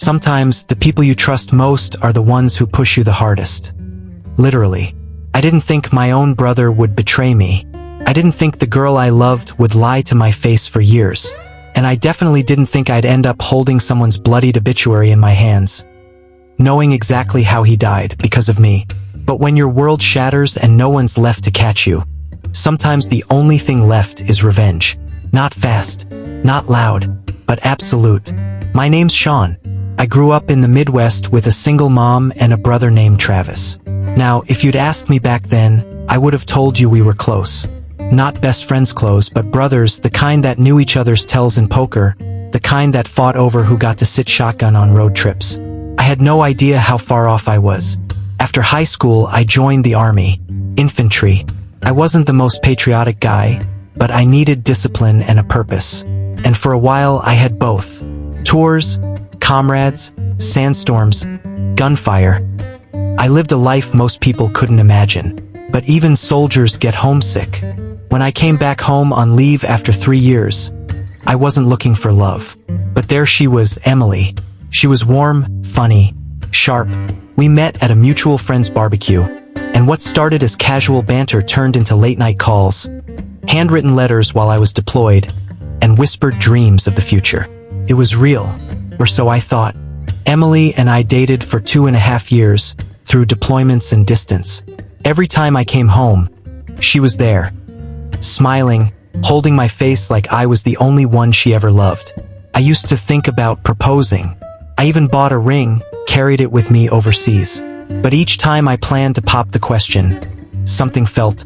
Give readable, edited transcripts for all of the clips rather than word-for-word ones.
Sometimes the people you trust most are the ones who push you the hardest. Literally. I didn't think my own brother would betray me. I didn't think the girl I loved would lie to my face for years. And I definitely didn't think I'd end up holding someone's bloodied obituary in my hands, knowing exactly how he died because of me. But when your world shatters and no one's left to catch you, sometimes the only thing left is revenge. Not fast, not loud, but absolute. My name's Sean. I grew up in the Midwest with a single mom and a brother named Travis. Now, if you'd asked me back then, I would have told you we were close. Not best friends close, but brothers, the kind that knew each other's tells in poker, the kind that fought over who got to sit shotgun on road trips. I had no idea how far off I was. After high school, I joined the Army, infantry. I wasn't the most patriotic guy, but I needed discipline and a purpose. And for a while, I had both. Tours, comrades, sandstorms, gunfire. I lived a life most people couldn't imagine. But even soldiers get homesick. When I came back home on leave after 3 years, I wasn't looking for love. But there she was, Emily. She was warm, funny, sharp. We met at a mutual friend's barbecue, and what started as casual banter turned into late-night calls, handwritten letters while I was deployed, and whispered dreams of the future. It was real, or so I thought. Emily and I dated for 2.5 years, through deployments and distance. Every time I came home, she was there, smiling, holding my face like I was the only one she ever loved. I used to think about proposing. I even bought a ring, carried it with me overseas. But each time I planned to pop the question, something felt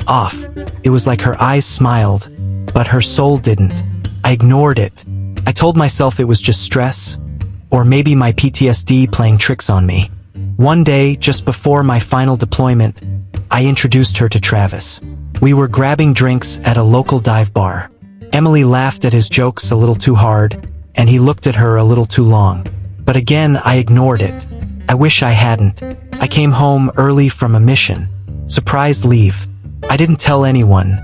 off. It was like her eyes smiled, but her soul didn't. I ignored it. I told myself it was just stress, or maybe my PTSD playing tricks on me. One day, just before my final deployment, I introduced her to Travis. We were grabbing drinks at a local dive bar. Emily laughed at his jokes a little too hard, and he looked at her a little too long. But again, I ignored it. I wish I hadn't. I came home early from a mission. Surprise leave. I didn't tell anyone.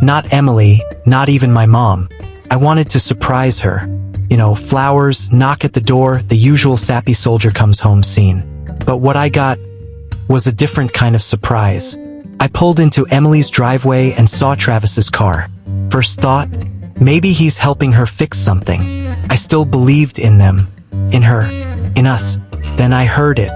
Not Emily, not even my mom. I wanted to surprise her. You know, flowers, knock at the door, the usual sappy soldier comes home scene. But what I got was a different kind of surprise. I pulled into Emily's driveway and saw Travis's car. First thought, maybe he's helping her fix something. I still believed in them, in her, in us. Then I heard it.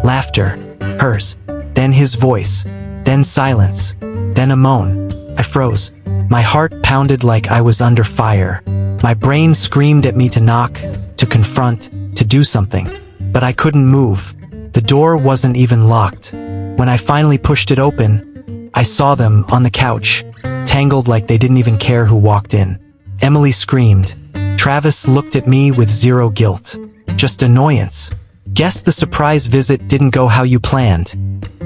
Laughter, hers, then his voice, then silence, then a moan. I froze. My heart pounded like I was under fire. My brain screamed at me to knock, to confront, to do something. But I couldn't move. The door wasn't even locked. When I finally pushed it open, I saw them on the couch, tangled like they didn't even care who walked in. Emily screamed. Travis looked at me with zero guilt, just annoyance. Guess the surprise visit didn't go how you planned,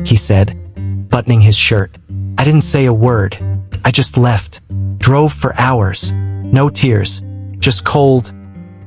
he said, buttoning his shirt. I didn't say a word. I just left, drove for hours. No tears, just cold,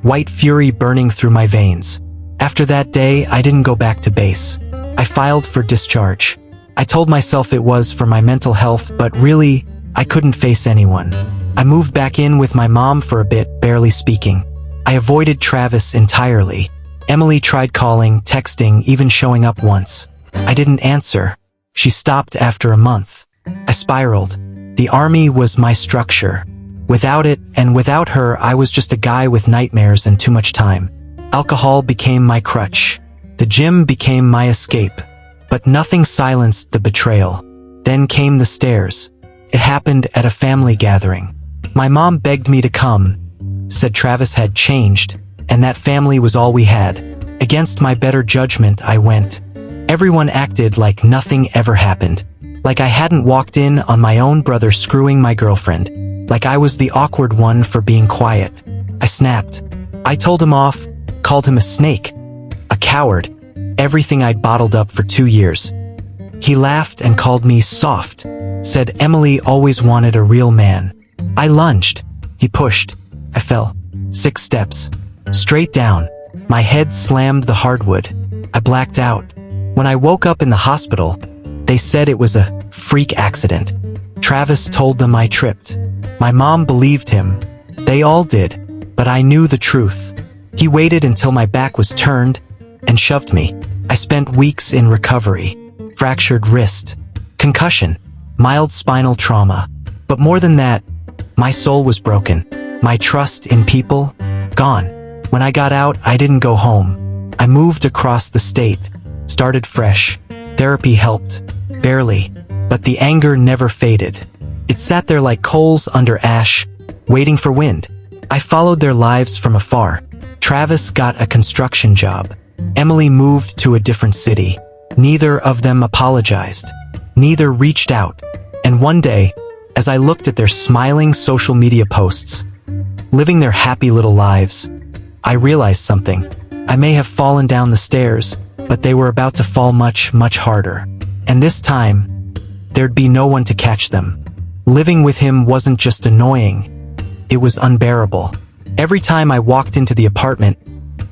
white fury burning through my veins. After that day, I didn't go back to base. I filed for discharge. I told myself it was for my mental health, but really, I couldn't face anyone. I moved back in with my mom for a bit, barely speaking. I avoided Travis entirely. Emily tried calling, texting, even showing up once. I didn't answer. She stopped after a month. I spiraled. The Army was my structure. Without it, and without her, I was just a guy with nightmares and too much time. Alcohol became my crutch. The gym became my escape. But nothing silenced the betrayal. Then came the stares. It happened at a family gathering. My mom begged me to come, said Travis had changed, and that family was all we had. Against my better judgment, I went. Everyone acted like nothing ever happened. Like I hadn't walked in on my own brother screwing my girlfriend. Like I was the awkward one for being quiet. I snapped. I told him off, called him a snake, a coward, everything I'd bottled up for 2 years. He laughed and called me soft, said Emily always wanted a real man. I lunged. He pushed. I fell. 6 steps. Straight down. My head slammed the hardwood. I blacked out. When I woke up in the hospital, they said it was a freak accident. Travis told them I tripped. My mom believed him. They all did. But I knew the truth. He waited until my back was turned and shoved me. I spent weeks in recovery. Fractured wrist, concussion, mild spinal trauma. But more than that, my soul was broken. My trust in people, gone. When I got out, I didn't go home. I moved across the state, started fresh. Therapy helped, barely, but the anger never faded. It sat there like coals under ash, waiting for wind. I followed their lives from afar. Travis got a construction job. Emily moved to a different city. Neither of them apologized. Neither reached out. And one day, as I looked at their smiling social media posts, living their happy little lives, I realized something. I may have fallen down the stairs, but they were about to fall much, much harder. And this time, there'd be no one to catch them. Living with him wasn't just annoying, it was unbearable. Every time I walked into the apartment,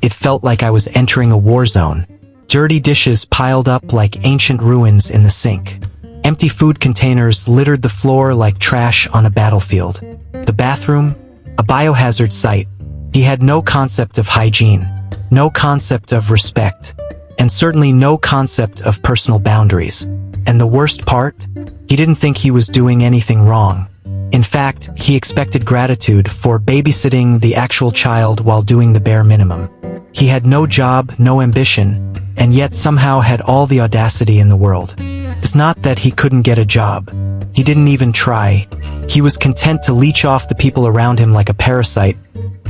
it felt like I was entering a war zone. Dirty dishes piled up like ancient ruins in the sink. Empty food containers littered the floor like trash on a battlefield. The bathroom, a biohazard site. He had no concept of hygiene, no concept of respect, and certainly no concept of personal boundaries. And the worst part? He didn't think he was doing anything wrong. In fact, he expected gratitude for babysitting the actual child while doing the bare minimum. He had no job, no ambition, and yet somehow had all the audacity in the world. It's not that he couldn't get a job. He didn't even try. He was content to leech off the people around him like a parasite,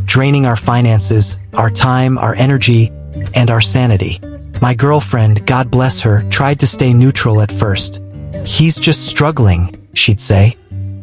draining our finances, our time, our energy, and our sanity. My girlfriend, God bless her, tried to stay neutral at first. He's just struggling, she'd say.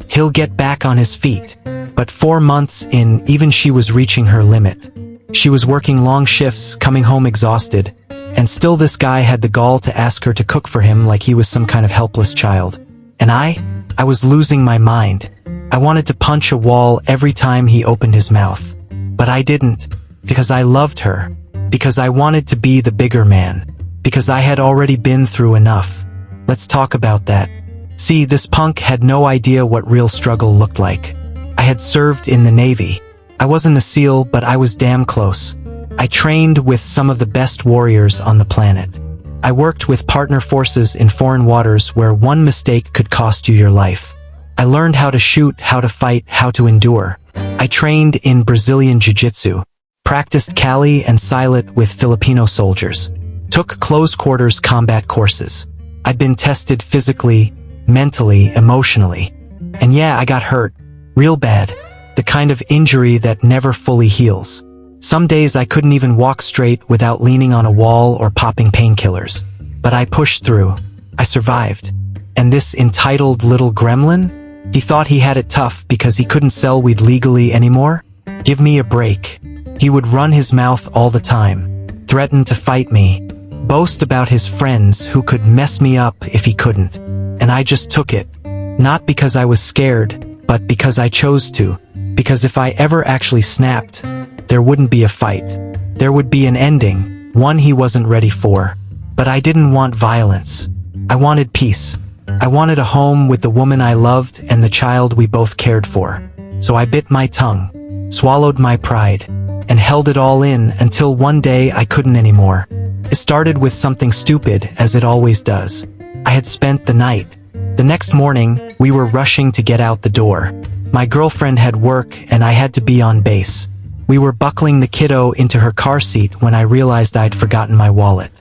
He'll get back on his feet. But 4 months in, even she was reaching her limit. She was working long shifts, coming home exhausted, and still this guy had the gall to ask her to cook for him like he was some kind of helpless child. And I was losing my mind. I wanted to punch a wall every time he opened his mouth. But I didn't, because I loved her, because I wanted to be the bigger man, because I had already been through enough. Let's talk about that. See, this punk had no idea what real struggle looked like. I had served in the Navy. I wasn't a SEAL, but I was damn close. I trained with some of the best warriors on the planet. I worked with partner forces in foreign waters where one mistake could cost you your life. I learned how to shoot, how to fight, how to endure. I trained in Brazilian Jiu-Jitsu, practiced Kali and Silat with Filipino soldiers, took close quarters combat courses. I'd been tested physically, mentally, emotionally. And yeah, I got hurt. Real bad. The kind of injury that never fully heals. Some days I couldn't even walk straight without leaning on a wall or popping painkillers. But I pushed through. I survived. And this entitled little gremlin? He thought he had it tough because he couldn't sell weed legally anymore? Give me a break. He would run his mouth all the time, threaten to fight me, boast about his friends who could mess me up if he couldn't. And I just took it. Not because I was scared, but because I chose to. Because if I ever actually snapped, there wouldn't be a fight. There would be an ending, one he wasn't ready for. But I didn't want violence. I wanted peace. I wanted a home with the woman I loved and the child we both cared for. So I bit my tongue, swallowed my pride, and held it all in until one day I couldn't anymore. It started with something stupid, as it always does. I had spent the night. The next morning, we were rushing to get out the door. My girlfriend had work and I had to be on base. We were buckling the kiddo into her car seat when I realized I'd forgotten my wallet.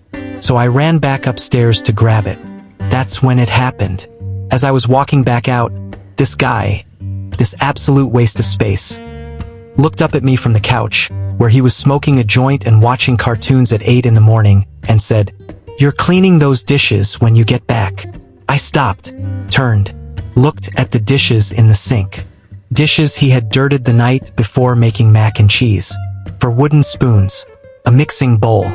So I ran back upstairs to grab it. That's when it happened. As I was walking back out, this guy, this absolute waste of space, looked up at me from the couch, where he was smoking a joint and watching cartoons at 8 in the morning, and said, "You're cleaning those dishes when you get back." I stopped, turned, looked at the dishes in the sink. Dishes he had dirted the night before making mac and cheese. For wooden spoons, a mixing bowl,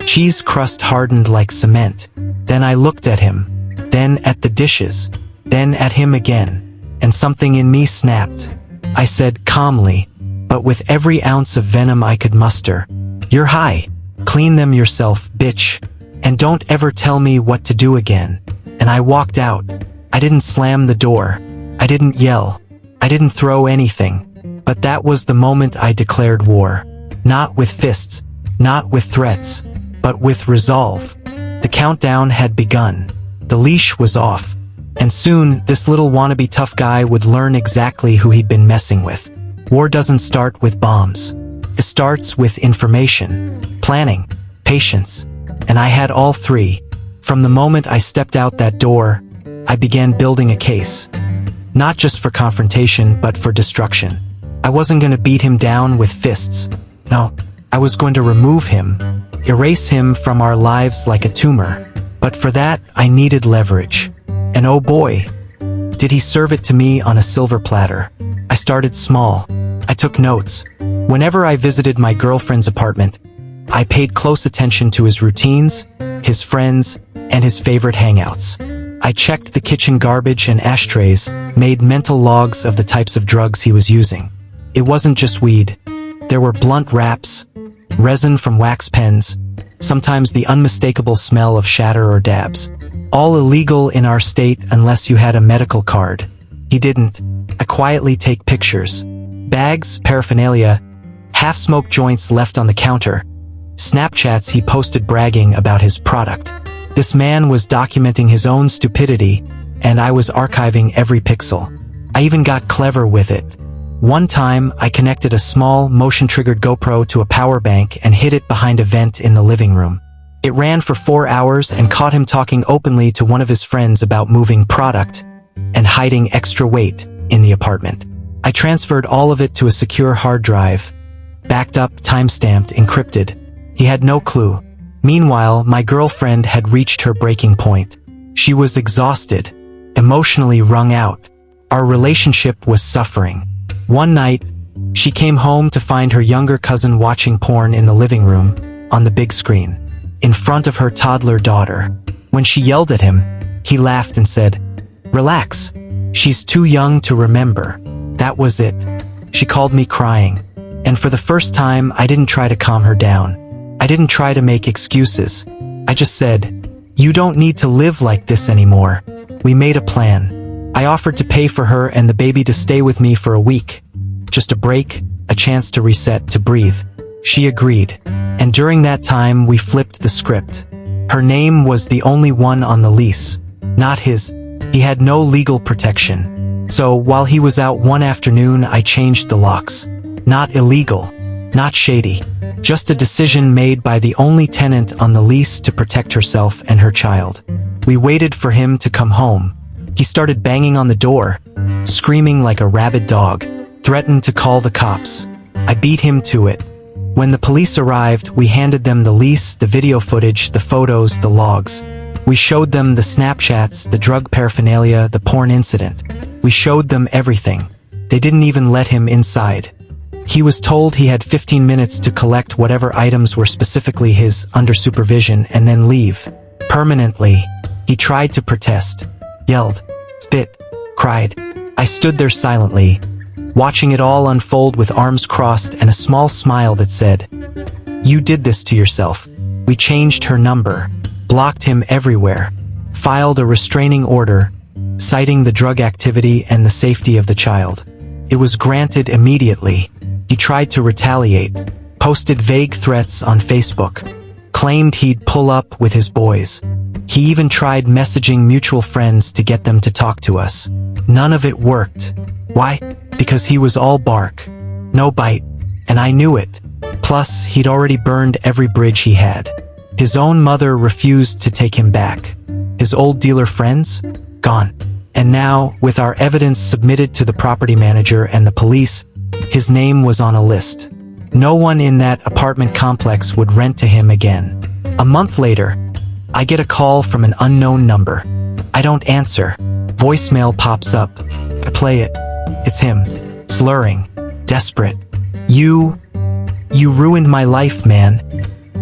cheese crust hardened like cement. Then I looked at him, then at the dishes, then at him again, and something in me snapped. I said calmly, but with every ounce of venom I could muster, "You're high. Clean them yourself, bitch. And don't ever tell me what to do again." And I walked out. I didn't slam the door. I didn't yell. I didn't throw anything. But that was the moment I declared war. Not with fists, not with threats, but with resolve. The countdown had begun. The leash was off. And soon, this little wannabe tough guy would learn exactly who he'd been messing with. War doesn't start with bombs. It starts with information, planning, patience. And I had all three. From the moment I stepped out that door, I began building a case. Not just for confrontation, but for destruction. I wasn't going to beat him down with fists. No, I was going to remove him, erase him from our lives like a tumor. But for that, I needed leverage. And oh boy, did he serve it to me on a silver platter. I started small. I took notes. Whenever I visited my girlfriend's apartment, I paid close attention to his routines, his friends, and his favorite hangouts. I checked the kitchen garbage and ashtrays, made mental logs of the types of drugs he was using. It wasn't just weed. There were blunt wraps, resin from wax pens, sometimes the unmistakable smell of shatter or dabs. All illegal in our state unless you had a medical card. He didn't. I quietly take pictures. Bags, paraphernalia, half-smoked joints left on the counter. Snapchats he posted bragging about his product. This man was documenting his own stupidity, and I was archiving every pixel. I even got clever with it. One time, I connected a small, motion-triggered GoPro to a power bank and hid it behind a vent in the living room. It ran for 4 hours and caught him talking openly to one of his friends about moving product and hiding extra weight in the apartment. I transferred all of it to a secure hard drive, backed up, time-stamped, encrypted. He had no clue. Meanwhile, my girlfriend had reached her breaking point. She was exhausted, emotionally wrung out. Our relationship was suffering. One night, she came home to find her younger cousin watching porn in the living room, on the big screen, in front of her toddler daughter. When she yelled at him, he laughed and said, "Relax. She's too young to remember." That was it. She called me crying. And for the first time, I didn't try to calm her down. I didn't try to make excuses. I just said, "You don't need to live like this anymore." We made a plan. I offered to pay for her and the baby to stay with me for a week. Just a break, a chance to reset, to breathe. She agreed. And during that time, we flipped the script. Her name was the only one on the lease, not his. He had no legal protection. So while he was out one afternoon, I changed the locks. Not illegal, not shady. Just a decision made by the only tenant on the lease to protect herself and her child. We waited for him to come home. He started banging on the door, screaming like a rabid dog, threatened to call the cops. I beat him to it. When the police arrived, we handed them the lease, the video footage, the photos, the logs. We showed them the Snapchats, the drug paraphernalia, the porn incident. We showed them everything. They didn't even let him inside. He was told he had 15 minutes to collect whatever items were specifically his, under supervision, and then leave. Permanently. He tried to protest. Yelled. Spit. Cried. I stood there silently, watching it all unfold with arms crossed and a small smile that said, "You did this to yourself." We changed her number, blocked him everywhere, filed a restraining order, citing the drug activity and the safety of the child. It was granted immediately. He tried to retaliate, posted vague threats on Facebook, claimed he'd pull up with his boys. He even tried messaging mutual friends to get them to talk to us. None of it worked. Why? Because he was all bark, no bite, and I knew it. Plus, he'd already burned every bridge he had. His own mother refused to take him back. His old dealer friends? Gone. And now, with our evidence submitted to the property manager and the police, his name was on a list. No one in that apartment complex would rent to him again. A month later, I get a call from an unknown number. I don't answer. Voicemail pops up. I play it. It's him, slurring, desperate. You ruined my life, man.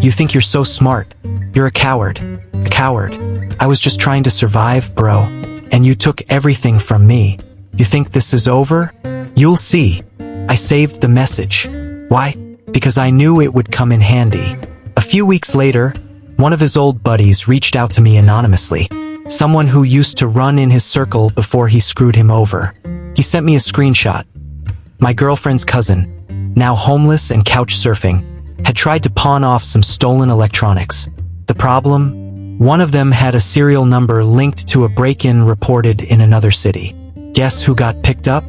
You think you're so smart. You're a coward. A coward. I was just trying to survive, bro. And you took everything from me. You think this is over? You'll see. I saved the message. Why? Because I knew it would come in handy. A few weeks later, one of his old buddies reached out to me anonymously. Someone who used to run in his circle before he screwed him over. He sent me a screenshot. My girlfriend's cousin, now homeless and couch surfing, had tried to pawn off some stolen electronics. The problem? One of them had a serial number linked to a break-in reported in another city. Guess who got picked up?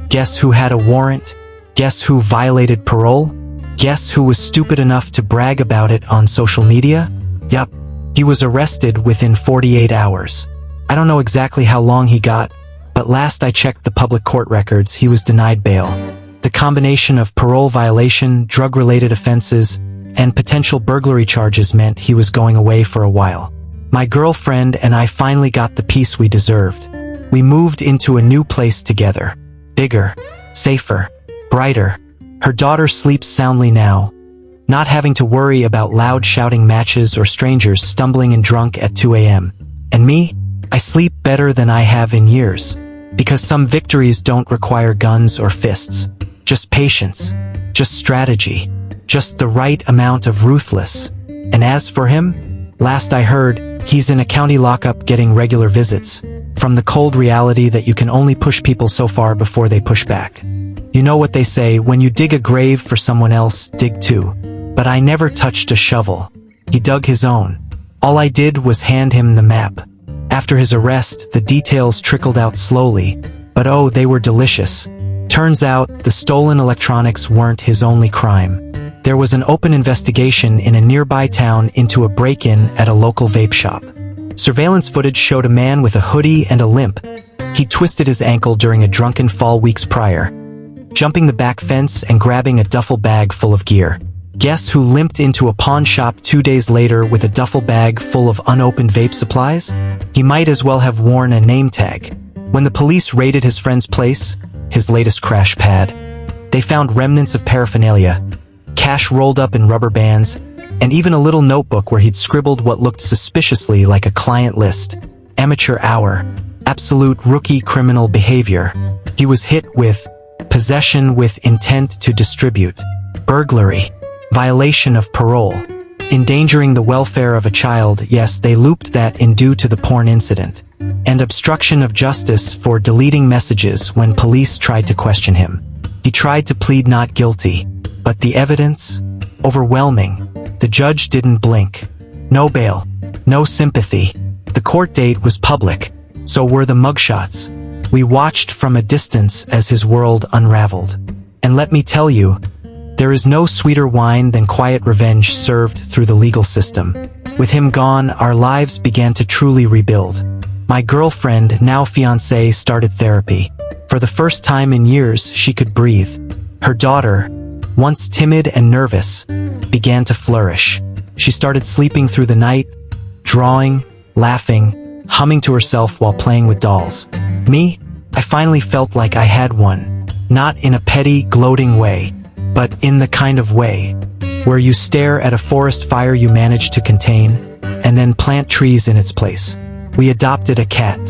Guess who had a warrant? Guess who violated parole? Guess who was stupid enough to brag about it on social media? Yup, he was arrested within 48 hours. I don't know exactly how long he got, but last I checked the public court records, he was denied bail. The combination of parole violation, drug-related offenses, and potential burglary charges meant he was going away for a while. My girlfriend and I finally got the peace we deserved. We moved into a new place together. Bigger, safer, brighter. Her daughter sleeps soundly now, not having to worry about loud shouting matches or strangers stumbling and drunk at 2 a.m. And me? I sleep better than I have in years. Because some victories don't require guns or fists. Just patience. Just strategy. Just the right amount of ruthless. And as for him? Last I heard, he's in a county lockup getting regular visits. From the cold reality that you can only push people so far before they push back. You know what they say, when you dig a grave for someone else, dig too. But I never touched a shovel. He dug his own. All I did was hand him the map. After his arrest, the details trickled out slowly, but oh, they were delicious. Turns out, the stolen electronics weren't his only crime. There was an open investigation in a nearby town into a break-in at a local vape shop. Surveillance footage showed a man with a hoodie and a limp. He twisted his ankle during a drunken fall weeks prior, jumping the back fence and grabbing a duffel bag full of gear. Guess who limped into a pawn shop 2 days later with a duffel bag full of unopened vape supplies? He might as well have worn a name tag. When the police raided his friend's place, his latest crash pad, they found remnants of paraphernalia, cash rolled up in rubber bands, and even a little notebook where he'd scribbled what looked suspiciously like a client list. Amateur hour. Absolute rookie criminal behavior. He was hit with possession with intent to distribute, burglary, violation of parole, endangering the welfare of a child, yes, they looped that in due to the porn incident, and obstruction of justice for deleting messages when police tried to question him. He tried to plead not guilty, but the evidence? Overwhelming. The judge didn't blink. No bail. No sympathy. The court date was public. So were the mugshots. We watched from a distance as his world unraveled. And let me tell you, there is no sweeter wine than quiet revenge served through the legal system. With him gone, our lives began to truly rebuild. My girlfriend, now fiancée, started therapy. For the first time in years, she could breathe. Her daughter, once timid and nervous, began to flourish. She started sleeping through the night, drawing, laughing, humming to herself while playing with dolls. Me? I finally felt like I had one. Not in a petty, gloating way, but in the kind of way where you stare at a forest fire you managed to contain, and then plant trees in its place. We adopted a cat.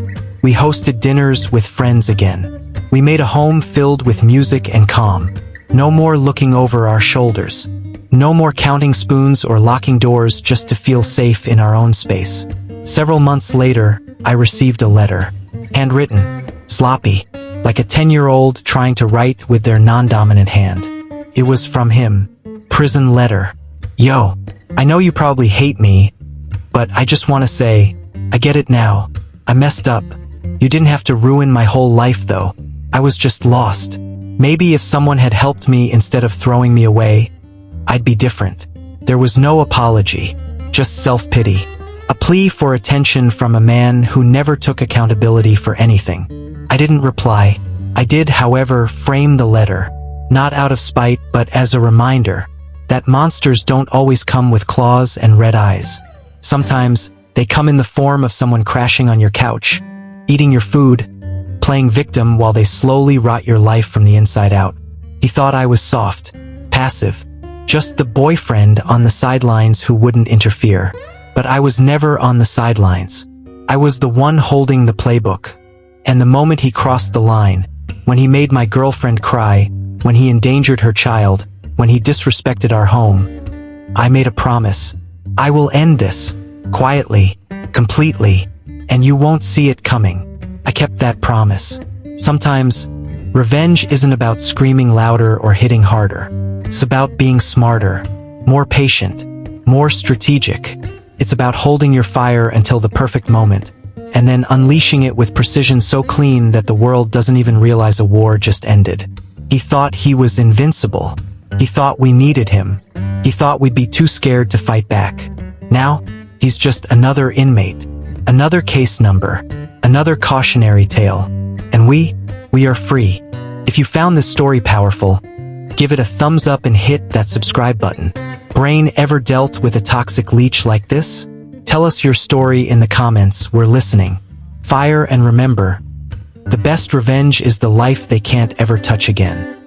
We hosted dinners with friends again. We made a home filled with music and calm. No more looking over our shoulders. No more counting spoons or locking doors just to feel safe in our own space. Several months later, I received a letter. Handwritten, sloppy, like a 10-year-old trying to write with their non-dominant hand. It was from him. Prison letter. Yo, I know you probably hate me, but I just want to say, I get it now. I messed up. You didn't have to ruin my whole life though. I was just lost. Maybe if someone had helped me instead of throwing me away, I'd be different. There was no apology, just self-pity. A plea for attention from a man who never took accountability for anything. I didn't reply. I did, however, frame the letter. Not out of spite, but as a reminder that monsters don't always come with claws and red eyes. Sometimes, they come in the form of someone crashing on your couch, eating your food, playing victim while they slowly rot your life from the inside out. He thought I was soft, passive, just the boyfriend on the sidelines who wouldn't interfere. But I was never on the sidelines. I was the one holding the playbook. And the moment he crossed the line, when he made my girlfriend cry, when he endangered her child, when he disrespected our home, I made a promise. I will end this, quietly, completely, and you won't see it coming. I kept that promise. Sometimes, revenge isn't about screaming louder or hitting harder. It's about being smarter, more patient, more strategic. It's about holding your fire until the perfect moment, and then unleashing it with precision so clean that the world doesn't even realize a war just ended. He thought he was invincible. He thought we needed him. He thought we'd be too scared to fight back. Now, he's just another inmate, another case number, another cautionary tale. And we are free. If you found this story powerful, give it a thumbs up and hit that subscribe button. Brain ever dealt with a toxic leech like this? Tell us your story in the comments. We're listening. Fire and remember, the best revenge is the life they can't ever touch again.